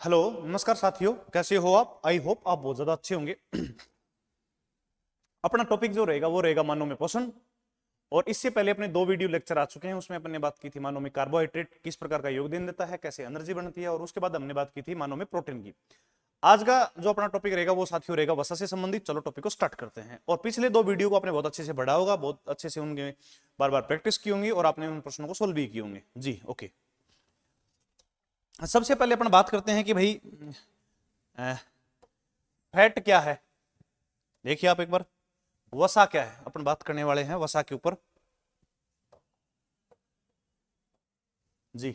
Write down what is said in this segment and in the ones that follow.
Hello नमस्कार साथियों, कैसे हो आप? आई होप आप बहुत ज्यादा अच्छे होंगे। अपना टॉपिक जो रहेगा वो रहेगा मानव में पोषण। और इससे पहले अपने 2 वीडियो लेक्चर आ चुके हैं, उसमें अपने बात की थी मानव में कार्बोहाइड्रेट किस प्रकार का योगदान देता है, कैसे एनर्जी बनती है, और उसके बाद हमने बात की थी मानव में प्रोटीन की। आज का जो अपना टॉपिक रहेगा वो साथियों रहेगा वसा से संबंधित। चलो टॉपिक को स्टार्ट करते हैं। और पिछले 2 वीडियो को आपने बहुत अच्छे से पढ़ा होगा, बहुत अच्छे से उनके बार बार प्रैक्टिस की होंगी और आपने उन प्रश्नों को सोल्व भी किए होंगे जी। ओके, सबसे पहले अपन बात करते हैं कि भाई फैट क्या है। देखिए आप एक बार, वसा क्या है, अपन बात करने वाले हैं वसा के ऊपर जी।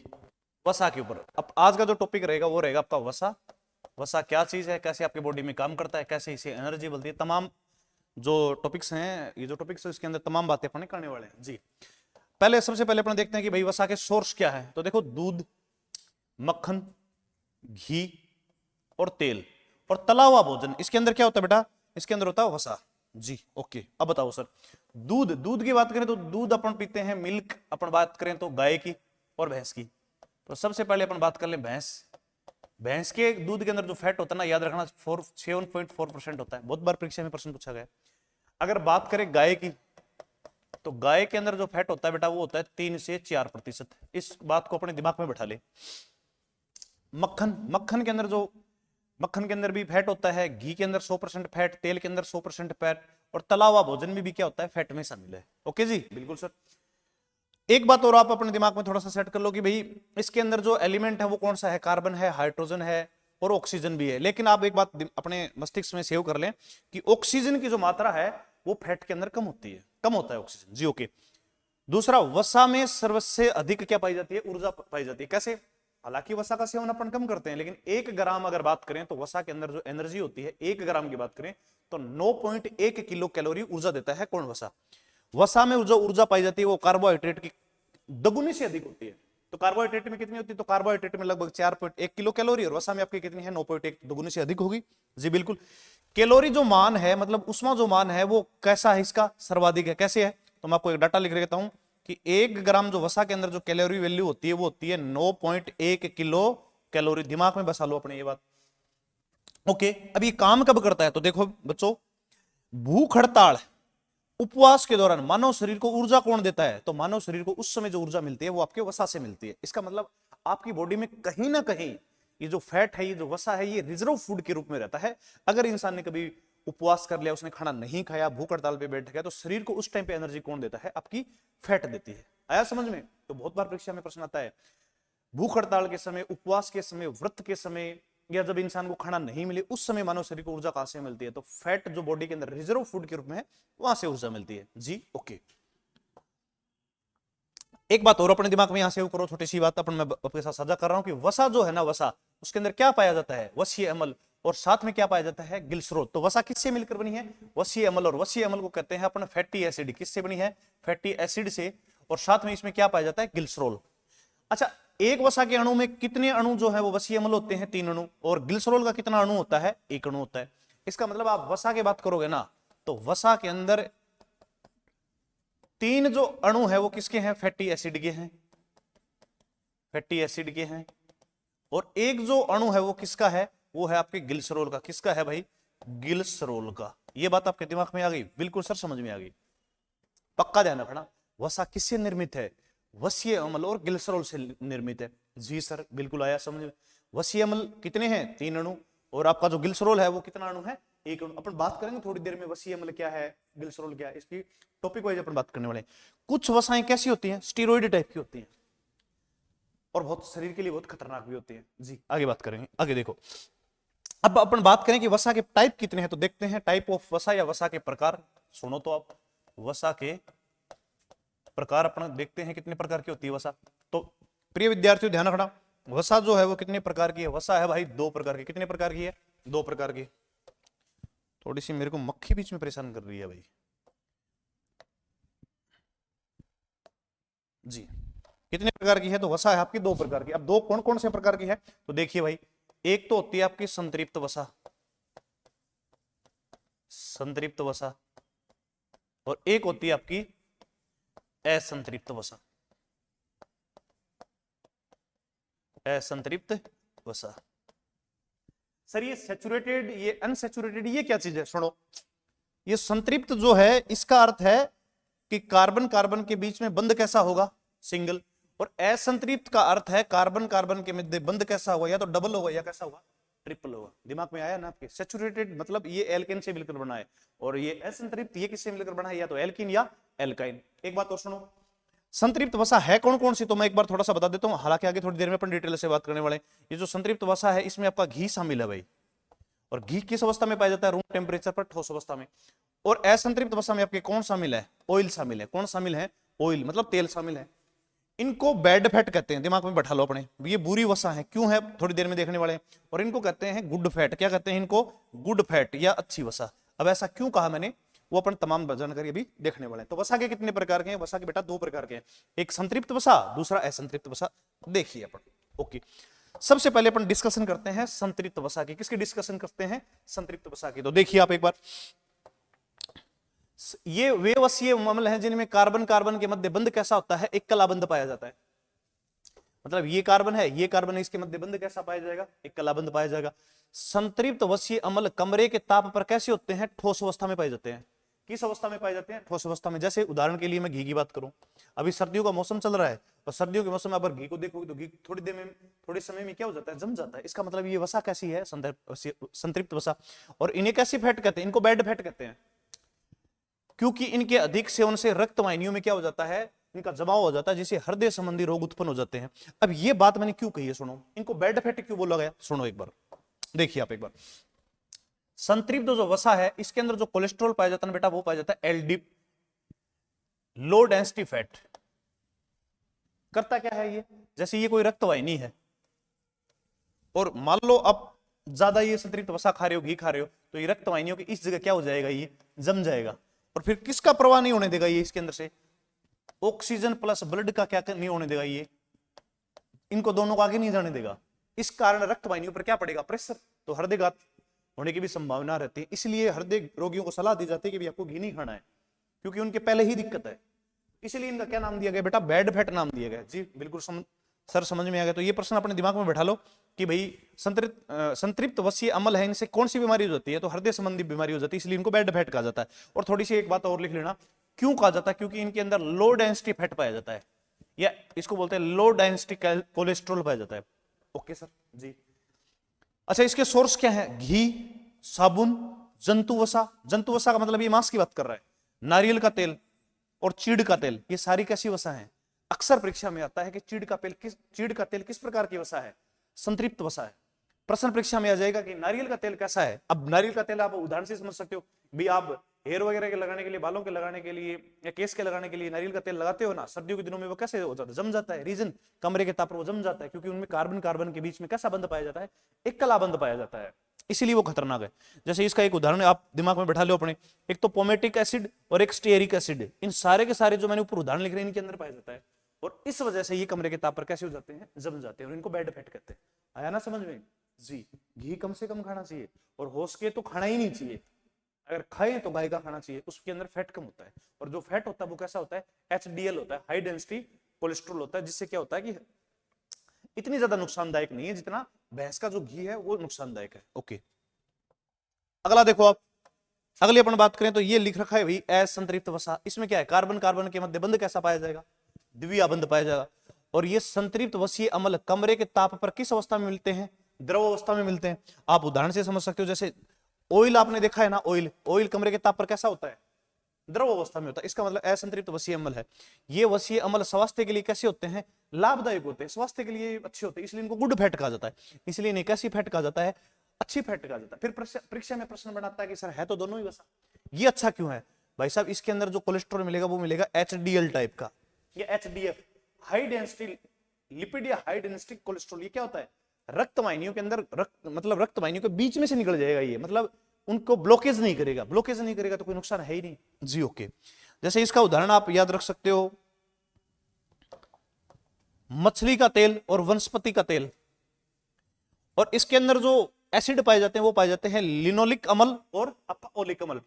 वसा के ऊपर अब आज का जो टॉपिक रहेगा वो रहेगा आपका वसा। वसा क्या चीज है, कैसे आपकी बॉडी में काम करता है, कैसे इसे एनर्जी मिलती है, तमाम जो टॉपिक्स हैं, ये जो टॉपिक्स है इसके अंदर तमाम बातें अपन करने वाले हैं जी। पहले सबसे पहले अपन देखते हैं कि भाई वसा के सोर्स क्या है। तो देखो, दूध, मक्खन, घी और तेल और तला हुआ भोजन, इसके अंदर क्या होता है बेटा? इसके अंदर होता है वसा जी। ओके, अब बताओ सर, दूध, दूध की बात करें तो दूध अपन पीते हैं, मिल्क अपन बात करें तो गाय की और भैंस की। तो सबसे पहले अपन बात कर ले भैंस। भैंस के दूध के अंदर जो फैट होता है ना, याद रखना 7.4% होता है। बहुत बार परीक्षा में प्रश्न पूछा गया। अगर बात करें गाय की, तो गाय के अंदर जो फैट होता है बेटा वो होता है 3 से 4%। इस बात को अपने दिमाग में बैठा ले। मक्खन, मक्खन के अंदर जो, मक्खन के अंदर भी फैट होता है, घी के अंदर 100% फैट, तेल के अंदर 100% फैट, और तला हुआ भोजन में भी क्या होता है? फैट में शामिल है। ओके जी, बिल्कुल सर। एक बात और आप अपने दिमाग में थोड़ा सा सेट कर लो कि भाई इसके अंदर जो एलिमेंट है वो कौन सा है? कार्बन है, हाइड्रोजन है और ऑक्सीजन भी है। लेकिन आप एक बात अपने मस्तिष्क में सेव कर लें कि ऑक्सीजन की जो मात्रा है वो फैट के अंदर कम होती है, कम होता है ऑक्सीजन जी। ओके, दूसरा, वसा में सर्वसे अधिक क्या पाई जाती है? ऊर्जा पाई जाती है। कैसे? हालांकि वसा का सेवन अपन कम करते हैं, लेकिन 1 ग्राम अगर बात करें तो वसा के अंदर जो एनर्जी होती है, 1 ग्राम की बात करें तो 9.1 किलो कैलोरी ऊर्जा देता है। कौन? वसा। वसा में जो ऊर्जा पाई जाती है वो कार्बोहाइड्रेट की दोगुनी से अधिक होती है। तो कार्बोहाइड्रेट में कितनी होती है? तो कार्बोहाइड्रेट में लगभग 4.1 किलो कैलोरी, और वसा में आपकी कितनी है? 9.1, दोगुनी से अधिक होगी जी। बिल्कुल। कैलोरी जो मान है, मतलब उष्मा जो मान है वो कैसा है? इसका सर्वाधिक है। कैसे है? तो मैं आपको एक डाटा लिख देता हूं कि 1 ग्राम जो वसा के अंदर जो कैलोरी वैल्यू होती है वो होती है 9.1 किलो कैलोरी। दिमाग में बसा लो अपने ये बात। ओके, अब ये काम कब करता है? तो देखो बच्चों, भूख हड़ताल, उपवास के दौरान मानव शरीर को ऊर्जा कौन देता है? तो मानव शरीर को उस समय जो ऊर्जा मिलती है वो आपके वसा से मिलती है। इसका मतलब आपकी बॉडी में कहीं ना कहीं ये जो फैट है, ये जो वसा है, ये रिजर्व फूड के रूप में रहता है। अगर इंसान ने कभी उपवास कर लिया, उसने खाना नहीं खाया, भूख हड़ताल पे बैठ गया, तो शरीर को उस टाइम पे एनर्जी कौन देता है? आपकी फैट देती है। आया समझ में? तो बहुत बार परीक्षा में प्रश्न आता है, भूख हड़ताल के समय, उपवास के समय, व्रत के समय, या जब इंसान को खाना नहीं मिले उस समय मानव शरीर को ऊर्जा कहां से मिलती है? तो फैट जो बॉडी के अंदर रिजर्व फूड के रूप में है वहां से ऊर्जा मिलती है जी। ओके, एक बात और अपने दिमाग में यहां से करो, छोटी सी बात अपन मैं आपके साथ साझा कर रहा हूं कि वसा जो है ना, वसा, उसके अंदर क्या पाया जाता है? वसीय अम्ल, और साथ में क्या पाया जाता है? गिल्सरोल। तो वसा किससे मिलकर बनी है? वसीय अम्ल। और वसीय अम्ल को कहते हैं अपन फैटी एसिड। किससे बनी है? फैटी एसिड से। और साथ में इसमें क्या पाया जाता है? गिल्सरोल। अच्छा, एक वसा के अणु में कितने अणु जो है वो वसीय अम्ल होते हैं? 3 अणु। और ग्लिसरॉल का कितना अणु होता है? 1 अणु होता है। इसका मतलब आप वसा की बात करोगे ना, तो वसा के अंदर 3 जो अणु है वो किसके हैं? फैटी एसिड के हैं, फैटी एसिड के हैं। और एक जो अणु है वो किसका है? वो है आपके ग्लिसरॉल का। किसका है भाई? ग्लिसरॉल का। ये बात आपके दिमाग में आ गई? बिल्कुल सर, समझ में आ गई। पक्का ध्यान रखना, वसा किससे निर्मित है? वसीय अम्ल और ग्लिसरॉल से निर्मित है जी सर, बिल्कुल आया समझ में। वसीय अम्ल कितने हैं? 3 अणु। और आपका जो ग्लिसरॉल है वो कितना अणु है? 1 अणु। अपन बात करेंगे थोड़ी देर में वसीय अम्ल क्या है, ग्लिसरॉल क्या है, इसकी टॉपिक वाइज अपन बात करने वाले हैं। कुछ वसाएं कैसी होती हैं? स्टीरॉइड टाइप की होती हैं, और बहुत शरीर के लिए बहुत खतरनाक भी होती है जी। आगे बात करेंगे, आगे देखो। अब अपन बात करें कि वसा के टाइप कितने हैं, तो देखते हैं टाइप ऑफ वसा या वसा के प्रकार। सुनो तो आप, वसा के प्रकार अपन देखते हैं कितने प्रकार की होती है वसा। तो प्रिय विद्यार्थियों ध्यान रखना, वसा जो है वो कितने प्रकार की है? वसा है भाई 2 प्रकार की। कितने प्रकार की है? 2 प्रकार की। थोड़ी सी मेरे को मक्खी बीच में परेशान कर रही है भाई जी। कितने प्रकार की है? तो वसा है आपकी 2 प्रकार की। अब दो कौन कौन से प्रकार की है? तो देखिए भाई, एक तो होती है आपकी संतृप्त वसा, संतृप्त वसा, और एक होती है आपकी असंतृप्त वसा, असंतृप्त वसा। सर ये सैचुरेटेड, ये अनसैचुरेटेड, ये क्या चीज है? सुनो, ये संतृप्त जो है इसका अर्थ है कि कार्बन कार्बन के बीच में बंध कैसा होगा? सिंगल। और असंतृप्त का अर्थ है कार्बन कार्बन के मध्य बंध कैसा होगा? या तो डबल होगा या कैसा होगा? ट्रिपल होगा। दिमाग में आया ना आपके? सैचुरेटेड मतलब ये एल्केन से मिलकर बना है, और ये असंतृप्त ये किससे मिलकर बना है? या तो एल्किन या एल्काइन। एक बात और सुनो, संतृप्त वसा है कौन कौन सी, तो मैं एक बार थोड़ा सा बता देता हूं, हालांकि आगे थोड़ी देर में अपन डिटेल से बात करने वाले। ये जो संतृप्त वसा है इसमें आपका घी शामिल है भाई, और घी किस अवस्था में पाया जाता है? रूम टेम्परेचर पर, ठोस अवस्था में। और असंतृप्त वसा में आपके कौन शामिल है? ऑयल शामिल है। कौन शामिल है? ऑयल, मतलब तेल शामिल है। इनको बैड फैट कहते हैं, दिमाग में बैठा लो अपने। ये बुरी वसा है, क्यों है थोड़ी देर में देखने वाले। और इनको कहते हैं गुड फैट। क्या कहते हैं इनको? गुड फैट या अच्छी वसा। अब ऐसा क्यों कहा मैंने, वो अपन तमाम जानकारी अभी देखने वाले हैं। तो वसा के कितने प्रकार के हैं? वसा के बेटा दो प्रकार के हैं, एक संतृप्त वसा, दूसरा असंतृप्त वसा। देखिए अपन, ओके, सबसे पहले अपन डिस्कशन करते हैं संतृप्त वसा की। किसकी डिस्कशन करते हैं? संतृप्त वसा की। तो देखिए आप एक बार, ये वे वसीय अम्ल हैं जिनमें कार्बन कार्बन के मध्य बंध कैसा होता है? एक कलाबंध पाया जाता है। मतलब ये कार्बन है, ये कार्बन है, इसके मध्य बंध कैसा पाया जाएगा? एक कलाबंध पाया जाएगा। संतृप्त वसीय अम्ल कमरे के ताप पर कैसे होते हैं? ठोस अवस्था में पाए जाते हैं। किस अवस्था में पाए जाते हैं? ठोस अवस्था में। जैसे उदाहरण के लिए मैं घी की बात करूं, अभी सर्दियों का मौसम चल रहा है, और सर्दियों के मौसम में अगर घी को देखोगे तो घी थोड़ी देर में, थोड़े समय में क्या हो जाता है? जम जाता है। इसका मतलब ये वसा कैसी है? संतृप्त वसा। और इन्हें कैसी फैट कहते हैं? इनको बैड फैट कहते हैं, क्योंकि इनके अधिक सेवन से रक्त वाहिनियों में क्या हो जाता है? इनका जमाव हो जाता है, जिससे हृदय संबंधी रोग उत्पन्न हो जाते हैं। अब ये बात मैंने क्यों कही है सुनो, इनको बैड फैट क्यों बोला गया? सुनो एक बार, देखिए आप एक बार, संतृप्त जो वसा है इसके अंदर जो कोलेस्ट्रॉल पाया जाता है बेटा, वो पाया जाता है एलडी, लो डेंसिटी फैट। करता क्या है ये? जैसे ये कोई रक्त वाहिनी है, और मान लो आप ज्यादा ये संतृप्त वसा खा रहे हो, घी खा रहे हो, तो ये रक्त वाहिनियों की इस जगह क्या हो जाएगा? ये जम जाएगा। और फिर किसका प्रवाह नहीं होने देगा ये इसके अंदर से? ऑक्सीजन प्लस ब्लड का क्या नहीं होने देगा? ये इनको दोनों को आगे नहीं जाने देगा। इस कारण रक्त वाहिनियों पर क्या पड़ेगा? प्रेशर। तो हृदयघात होने की भी संभावना रहती है। इसलिए हृदय रोगियों को सलाह दी जाती है कि भी आपको घी नहीं खाना है, क्योंकि उनके पहले ही दिक्कत है। इसलिए इनका क्या नाम दिया गया बेटा? बैड फैट नाम दिया गया। जी बिल्कुल सर समझ में आ गया। तो ये प्रश्न अपने दिमाग में बैठा लो कि भाई संतृप्त वसीय अम्ल है, इनसे कौन सी बीमारी हो जाती है? तो हृदय संबंधी बीमारी हो जाती है, इसलिए इनको बैड फैट कहा जाता है। और थोड़ी सी एक बात और लिख लेना, क्यों कहा जाता है? क्योंकि इनके अंदर लो डेंसिटी फैट पाया जाता है, या इसको बोलते हैं लो डेंसिटी कोलेस्ट्रॉल पाया जाता है। ओके सर जी। अच्छा, इसके सोर्स क्या है? घी, साबुन, जंतु वसा। जंतु वसा का मतलब ये मांस की बात कर रहा है, नारियल का तेल और चीड़ का तेल, ये सारी कैसी वसा है? अक्सर परीक्षा में आता है कि चीड़ का तेल किस प्रकार की वसा है? संतृप्त वसा है। प्रश्न परीक्षा में आ जाएगा कि नारियल का तेल कैसा है। अब नारियल का तेल आप उदाहरण से समझ सकते हो भी, आप हेयर वगैरह के लगाने के लिए, बालों के लगाने के लिए या केस के लगाने के लिए नारियल का तेल लगाते हो ना, सर्दियों के दिनों में वो कैसे हो जाता है? जम जाता है। रीजन, कमरे के ताप पर वो जम जाता है, क्योंकि उनमें कार्बन कार्बन के बीच में कैसा बंध पाया जाता है? एक कलाबंध पाया जाता है, इसीलिए वो खतरनाक है। जैसे इसका एक उदाहरण आप दिमाग में बैठा लो अपने, एक तो पोमेटिक एसिड और एक स्टेरिक एसिड, इन सारे के सारे जो मैंने ऊपर उदाहरण लिख रहे हैं इनके अंदर पाया जाता है, और इस वजह से ये कमरे के ताप पर कैसे हो जाते हैं? जम जाते हैं, और इनको बैड फैट कहते हैं। आया ना समझ में? जी। घी कम से कम खाना चाहिए, और हो सके तो खाना ही नहीं चाहिए। अगर खाएं तो गाय का खाना चाहिए, उसके अंदर फैट कम होता है, और जो फैट होता है वो कैसा होता है? HDL होता है, हाई डेंसिटी कोलेस्ट्रॉल होता है, जिससे क्या होता है कि इतनी ज्यादा नुकसानदायक नहीं है जितना भैंस का जो घी है वो नुकसानदायक है। ओके, अगला देखो आप, अगली अपन बात करें तो ये लिख रखा है भाई असंतृप्त वसा। इसमें क्या है? कार्बन कार्बन के मध्य बंध कैसा पाया जाएगा? द्वितीय बंध पाया जाएगा। और ये संतृप्त वसीय अम्ल कमरे के ताप पर किस अवस्था में मिलते हैं? द्रव अवस्था में मिलते हैं। आप उदाहरण से समझ सकते हो, जैसे ऑयल आपने देखा है ना, ऑयल कमरे के ताप पर कैसा होता है? द्रव अवस्था में होता है। इसका मतलब असंतृप्त वसीय अम्ल है। ये वसीय अम्ल स्वास्थ्य के लिए कैसे होते हैं? लाभदायक होते हैं, स्वास्थ्य के लिए अच्छे होते हैं, इसलिए इनको गुड फैट कहा जाता है। इसलिए इन्हें कैसी फैट कहा जाता है? अच्छी फैट कहा जाता है। फिर परीक्षा में प्रश्न बनाता है कि सर है तो दोनों ही वसा, ये अच्छा क्यों है? भाई साहब, इसके अंदर जो कोलेस्ट्रॉल मिलेगा वो मिलेगा HDL टाइप का, ये HDF, हाई डेंसिटी लिपिड या हाई डेंसिटी कोलेस्ट्रॉल। ये क्या होता है? रक्त वाहिनियों के अंदर, मतलब रक्त वाहिनियों के बीच में से निकल जाएगा ये, मतलब उनको ब्लॉकेज नहीं करेगा। ब्लॉकेज नहीं करेगा तो कोई नुकसान है ही नहीं जी। ओके, जैसे इसका उदाहरण आप याद रख सकते हो, मछली का तेल और वनस्पति का तेल। और इसके अंदर जो एसिड पाए जाते हैं वो पाए जाते हैं लिनोलिक अम्ल और ओलिक अम्ल।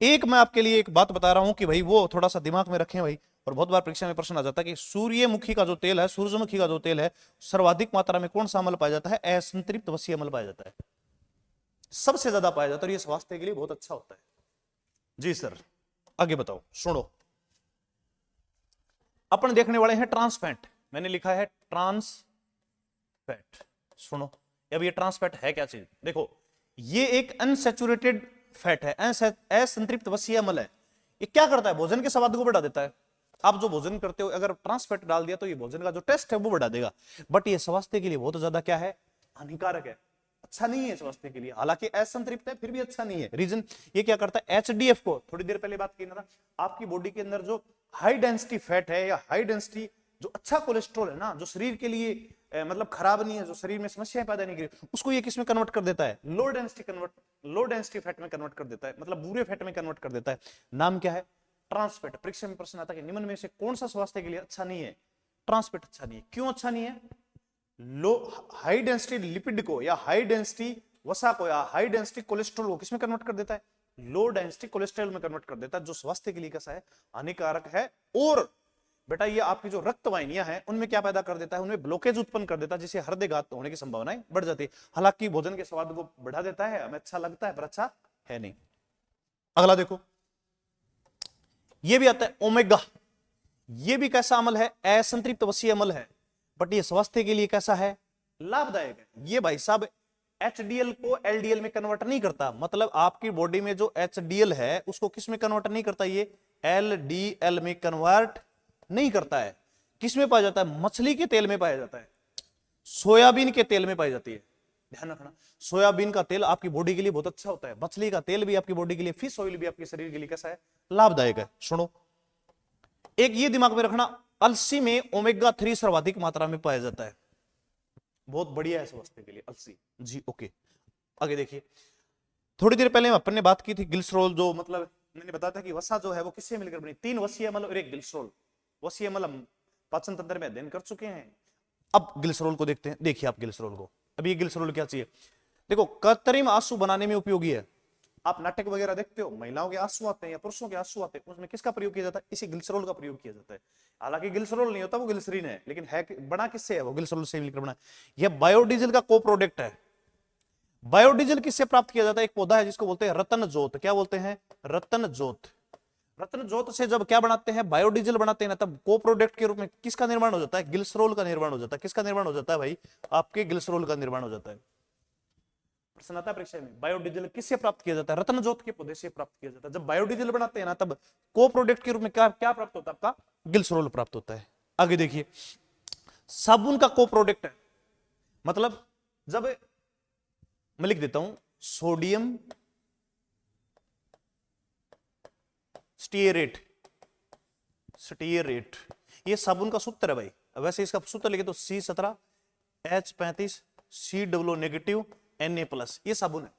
एक मैं आपके लिए एक बात बता रहा हूं कि भाई वो थोड़ा सा दिमाग में रखें भाई, और बहुत बार परीक्षा में प्रश्न आ जाता है कि सूर्यमुखी का जो तेल है, सूरजमुखी का जो तेल है, सर्वाधिक मात्रा में कौन सा अम्ल पाया जाता है? असंतृप्त वसीय अम्ल पाया जाता है। सबसे ज्यादा पाया जाता है और ये स्वास्थ्य के लिए बहुत अच्छा होता है। जी सर, आगे बताओ, सुनो। अपन देखने वाले हैं ट्रांसफैट, मैंने लिखा है ट्रांसफैट। सुनो, अब ये ट्रांसफैट है क्या चीज? देखो, ये एक अनसैचुरेटेड फैट है, असंतृप्त वसीय अम्ल है। ये क्या करता है? भोजन के स्वाद को बढ़ा देता है। आप जो भोजन करते हो अगर ट्रांसफैट डाल दिया तो ये भोजन का जो टेस्ट है वो बढ़ा देगा, बट ये स्वास्थ्य के लिए बहुत ज्यादा क्या है? हानिकारक है, अच्छा नहीं है स्वास्थ्य के लिए। हालांकि असंतृप्त है फिर भी अच्छा नहीं है। रीजन, ये क्या करता है? एचडीएफ को थोड़ी देर पहले बात की ना, आपकी बॉडी के अंदर जो हाई डेंसिटी फैट है या हाई डेंसिटी जो अच्छा कोलेस्ट्रॉल है ना, जो शरीर के लिए मतलब खराब नहीं है, जो शरीर में समस्याएं पैदा नहीं करेगी, उसको ये किस में कन्वर्ट कर देता है? लो डेंसिटी फैट में कन्वर्ट कर देता है, मतलब बुरे फैट में कन्वर्ट कर देता है। नाम क्या है? ट्रांसफैट। परीक्षा में प्रश्न आता है कि निम्न में से कौन सा स्वास्थ्य के लिए अच्छा नहीं है? ट्रांसफैट अच्छा नहीं है। क्यों अच्छा नहीं है? लो हाई डेंसिटी लिपिड को या हाई डेंसिटी वसा को या हाई डेंसिटी कोलेस्ट्रॉल को किसमें कन्वर्ट कर देता है? लो डेंसिटी कोलेस्ट्रॉल में कन्वर्ट कर देता है, जो स्वास्थ्य के लिए कैसा है? हानिकारक है। और बेटा ये आपकी जो रक्त वाहिनियां हैं उनमें क्या पैदा कर देता है? उनमें ब्लॉकेज उत्पन्न कर देता है, जिससे हृदयघात होने की संभावनाएं बढ़ जाती है। हालांकि भोजन के स्वाद को बढ़ा देता है, हमें अच्छा लगता है, पर अच्छा है नहीं। अगला देखो, ये भी आता है ओमेगा। ये भी कैसा अम्ल है? असंतृप्त वसीय अम्ल है, बट ये स्वास्थ्य के लिए कैसा है? लाभदायक है। ये भाई साहब एचडीएल को एलडीएल में कन्वर्ट नहीं करता, मतलब आपकी बॉडी में जो एचडीएल है उसको किस में कन्वर्ट नहीं करता? ये एलडीएल में कन्वर्ट नहीं करता है। किस में पाया जाता है? मछली के तेल में पाया जाता है, सोयाबीन के तेल में पाई जाती है। ध्यान रखना, सोयाबीन का तेल आपकी बॉडी के लिए बहुत अच्छा होता है, मछली का तेल भी आपकी बॉडी के लिए, फिश ऑयल भी आपके शरीर के लिए कैसा है? लाभदायक है। सुनो, एक ये दिमाग में रखना, अलसी में ओमेगा 3 सर्वाधिक मात्रा में पाया जाता है, बहुत बढ़िया है स्वास्थ्य के लिए अलसी। जी ओके, आगे देखिए। थोड़ी देर पहले अपन ने बात की थी ग्लिसरॉल, जो मतलब मैंने बताया था कि वसा जो है वो किससे मिलकर बनी? 3 वसीय अम्ल और 1 ग्लिसरॉल। वसीय अम्ल हम पाचन तंत्र में अध्ययन कर चुके हैं। अब ग्लिसरॉल को देखते हैं। देखिए आप ग्लिसरॉल को, अब ये ग्लिसरॉल क्या चाहिए? देखो, कृत्रिम आंसू बनाने में उपयोगी है। आप नाटक वगैरह देखते हो, महिलाओं के आंसू आते हैं या पुरुषों के आंसू आते हैं, उसमें किसका प्रयोग किया जाता है? इसी ग्लिसरॉल का प्रयोग किया जाता है। हालांकि ग्लिसरॉल नहीं होता, वो ग्लिसरीन है, लेकिन है बना किससे है? वो ग्लिसरॉल से मिलकर बना। यह बायोडीजल का को प्रोडक्ट है। बायोडीजल किससे प्राप्त किया जाता है? एक पौधा है जिसको बोलते हैं रतन जोत। क्या बोलते हैं? रतन जोत। रत्न जोत से जब क्या बनाते हैं? बायोडीजल बनाते हैं ना, तब को प्रोडक्ट के रूप में किसका निर्माण हो जाता है? ग्लिसरॉल का निर्माण हो जाता है। किसका निर्माण हो जाता है भाई? आपके ग्लिसरॉल का निर्माण हो जाता है। प्रश्न आता है परीक्षा में, बायोडीजल किससे प्राप्त किया जाता है? रत्न जोत के पौधे से प्राप्त किया जाता है। जब बायोडीजल बनाते हैं ना, तब को प्रोडक्ट के रूप में क्या क्या प्राप्त होता है? आपका ग्लिसरॉल प्राप्त होता है। आगे देखिए, साबुन का को प्रोडक्ट है, मतलब जब मैं लिख देता हूं सोडियम स्टीयरेट। स्टीयरेट ये साबुन का सूत्र है भाई। वैसे इसका सूत्र लिखे तो C17H35 COO नेगेटिव Na+, ये साबुन है।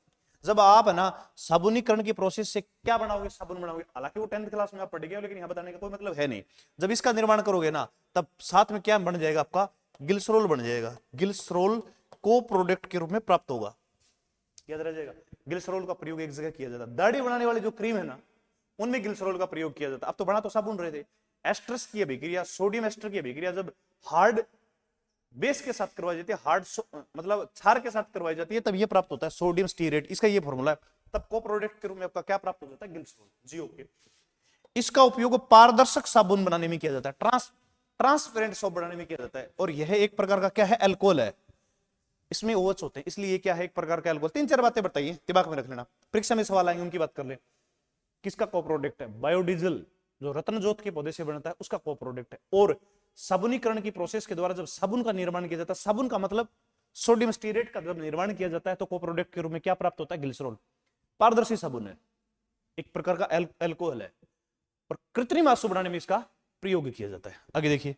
जब आप है ना साबुनीकरण की प्रोसेस से क्या बनाओगे? साबुन बनाओगे। हालांकि वो 10th क्लास में आप पढ़ गए, लेकिन यहां बताने का कोई मतलब है नहीं। जब इसका निर्माण करोगे ना, तब साथ में क्या बन जाएगा? आपका ग्लिसरॉल बन जाएगा। ग्लिसरॉल को प्रोडक्ट के रूप में प्राप्त होगा, याद रह जाएगा। ग्लिसरॉल का प्रयोग एक जगह किया जाता है, दाढ़ी बनाने वाली जो क्रीम है ना, उनमें ग्लिसरॉल का प्रयोग किया जाता है। अब तो बना तो साबुन रहे थे। एस्ट्रस की अभिक्रिया, सोडियम एस्टर की अभिक्रिया जब हार्ड बेस के साथ करवाई जाती है, हार्ड मतलब क्षार के साथ करवाई जाती है, तब ये प्राप्त होता है सोडियम स्टीरेट। इसका ये फॉर्मूला है। तब को प्रोडक्ट के रूप में आपका क्या प्राप्त हो जाता है? ग्लिसरॉल। जी ओके। इसका उपयोग पारदर्शक साबुन बनाने में किया जाता है, ट्रांसपेरेंट सोप बनाने में किया जाता है। और यह एक प्रकार का क्या है? अल्कोहल है। इसमें ओएच होते हैं, इसलिए क्या है? एक प्रकार का अल्कोहल। 3-4 बातें बताइए, दिमाग में रख लेना, परीक्षा में सवाल आएंगे, उनकी बात कर ले। किसका को प्रोडक्ट है? बायोडीजल, जो रत्न जोत के पौधे से बनता है, उसका को प्रोडक्ट है। और साबुनीकरण की प्रोसेस के द्वारा जब साबुन का निर्माण किया जाता है, साबुन का मतलब सोडियम स्टीरेट का जब निर्माण किया जाता है, तो को प्रोडक्ट के रूप में क्या प्राप्त होता है? ग्लिसरॉल। पारदर्शी साबुन है, एक प्रकार का अल्कोहल है, और कृत्रिम आंसू बनाने में इसका प्रयोग किया जाता है। आगे देखिए,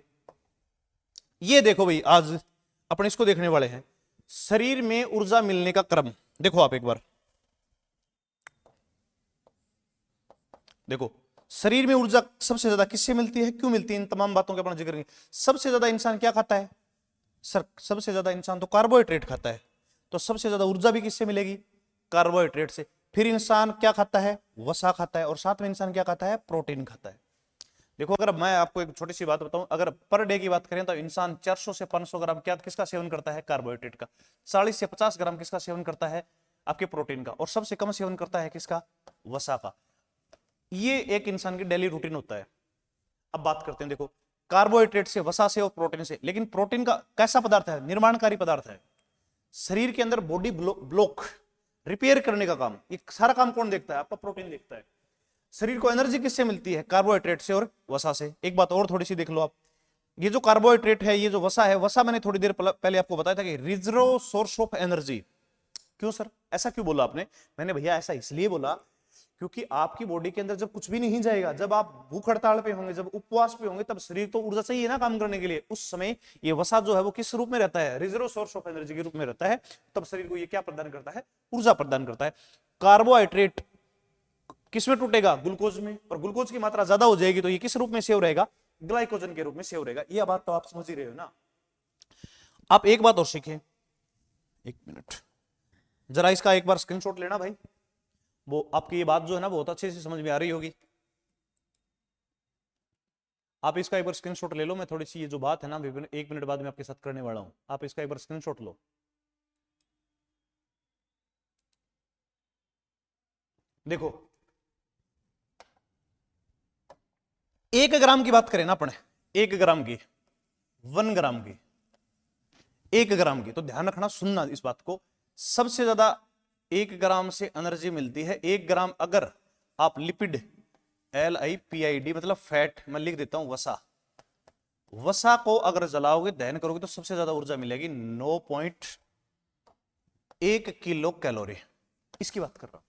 ये देखो भाई, आज अपन इसको देखने वाले हैं, शरीर में ऊर्जा मिलने का क्रम। देखो आप एक बार देखो, शरीर में ऊर्जा सबसे ज्यादा किससे मिलती है? क्यों मिलती है? इन तमाम बातों के अपन जिक्र करेंगे। सबसे ज्यादा इंसान क्या खाता है सर? सबसे ज्यादा इंसान तो कार्बोहाइड्रेट खाता है, तो सबसे ज्यादा ऊर्जा भी किससे मिलेगी? कार्बोहाइड्रेट से। फिर इंसान क्या खाता है? वसा खाता है। और साथ में इंसान क्या खाता है? प्रोटीन खाता है। देखो, अगर मैं आपको एक छोटी सी बात बताऊं, अगर पर डे की बात करें तो इंसान 400 से 500 ग्राम क्या किसका सेवन करता है? कार्बोहाइड्रेट का। 40 से 50 ग्राम किसका सेवन करता है? आपके प्रोटीन का, और सबसे कम सेवन करता है किसका? वसा का। ये एक इंसान की डेली रूटीन होता है। अब बात करते हैं, देखो कार्बोहाइड्रेट से, वसा से और प्रोटीन से। लेकिन प्रोटीन का कैसा पदार्थ है? निर्माणकारी पदार्थ है। शरीर के अंदर बॉडी ब्लॉक रिपेयर करने का काम, ये सारा काम कौन देखता है? आपका प्रोटीन देखता है। शरीर को एनर्जी किससे मिलती है? कार्बोहाइड्रेट से और वसा से। एक बात और थोड़ी सी देख लो आप, ये जो कार्बोहाइड्रेट है, ये जो वसा है, वसा मैंने थोड़ी देर पहले आपको बताया था कि रिजर्व सोर्स ऑफ एनर्जी। क्यों सर, ऐसा क्यों बोला आपने? मैंने भैया ऐसा इसलिए बोला क्योंकि आपकी बॉडी के अंदर जब कुछ भी नहीं जाएगा, जब आप भूख हड़ताल पे होंगे, जब उपवास पे होंगे, तब शरीर तो ऊर्जा चाहिए ना काम करने के लिए। उस समय ये वसा जो है वो किस रूप में रहता है? रिजर्व सोर्स ऑफ एनर्जी के रूप में रहता है। तब शरीर को ये क्या प्रदान करता है? ऊर्जा प्रदान करता है। कार्बोहाइड्रेट किसमें टूटेगा? ग्लूकोज में, और ग्लूकोज की मात्रा ज्यादा हो जाएगी तो ये किस रूप में सेव रहेगा? ग्लाइकोजन के रूप में सेव रहेगा। यह बात तो आप समझ ही रहे हो ना। आप एक बात और सीखें, एक मिनट जरा इसका एक बार स्क्रीनशॉट लेना भाई। वो आपकी ये बात जो है ना बहुत अच्छे से समझ में आ रही होगी। आप इसका एक बार स्क्रीनशॉट ले लो। मैं थोड़ी सी ये जो बात है ना 1 मिनट बाद में आपके साथ करने वाला हूं। आप इसका एक बार स्क्रीनशॉट लो। देखो 1 ग्राम की बात करें ना अपने, 1 ग्राम की, 1 ग्राम की, 1 ग्राम की, तो ध्यान रखना, सुनना इस बात को। सबसे ज्यादा 1 ग्राम से एनर्जी मिलती है। 1 ग्राम अगर आप लिपिड, LIPID मतलब फैट, मैं लिख देता हूं वसा, वसा को अगर जलाओगे, दहन करोगे, तो सबसे ज्यादा ऊर्जा मिलेगी 9.1 किलो कैलोरी। इसकी बात कर रहा हूं।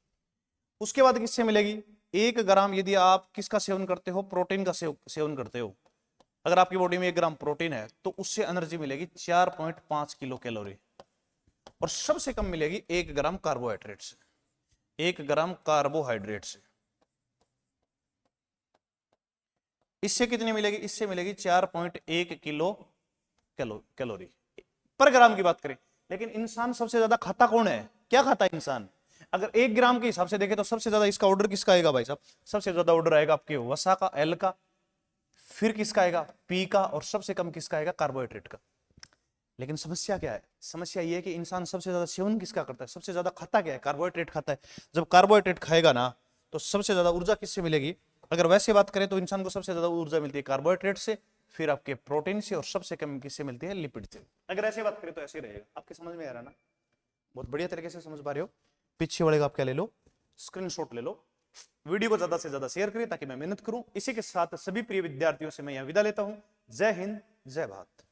उसके बाद किससे मिलेगी? 1 ग्राम यदि आप किसका सेवन करते हो? प्रोटीन का सेवन करते हो। अगर आपकी बॉडी में 1 ग्राम प्रोटीन है तो उससे एनर्जी मिलेगी 4.5 किलो कैलोरी। और सबसे कम मिलेगी 1 ग्राम कार्बोहाइड्रेट से। 1 ग्राम कार्बोहाइड्रेट से इससे कितनी मिलेगी? इससे मिलेगी 4.1 किलो कैलोरी पर ग्राम की बात करें। लेकिन इंसान सबसे ज्यादा खाता कौन है? क्या खाता है इंसान? अगर 1 ग्राम के हिसाब से देखें तो सबसे ज्यादा इसका ऑर्डर किसका आएगा भाई साहब? सबसे ज्यादा ऑर्डर आएगा आपके वसा का, L का, फिर किसका आएगा? P का, और सबसे कम किसका आएगा? कार्बोहाइड्रेट का। लेकिन समस्या क्या है? समस्या यह है कि इंसान सबसे ज्यादा सेवन किसका करता है? सबसे ज्यादा खाता क्या है? कार्बोहाइड्रेट खाता है। जब कार्बोहाइड्रेट खाएगा ना तो सबसे ज्यादा ऊर्जा किससे मिलेगी? अगर वैसे बात करें तो इंसान को सबसे ज्यादा ऊर्जा मिलती है कार्बोहाइड्रेट से, फिर आपके प्रोटीन से, और सबसे कम किससे मिलती है? लिपिड से। अगर ऐसे बात करें तो ऐसे रहेगा। आपके समझ में आ रहा ना? बहुत बढ़िया तरीके से समझ पा रहे हो। पीछे वाले का आप क्या ले लो? स्क्रीनशॉट ले लो। वीडियो को ज्यादा से ज्यादा शेयर करें ताकि मैं मेहनत करूं। इसी के साथ सभी प्रिय विद्यार्थियों से मैं यहां विदा लेता हूं। जय हिंद, जय भारत।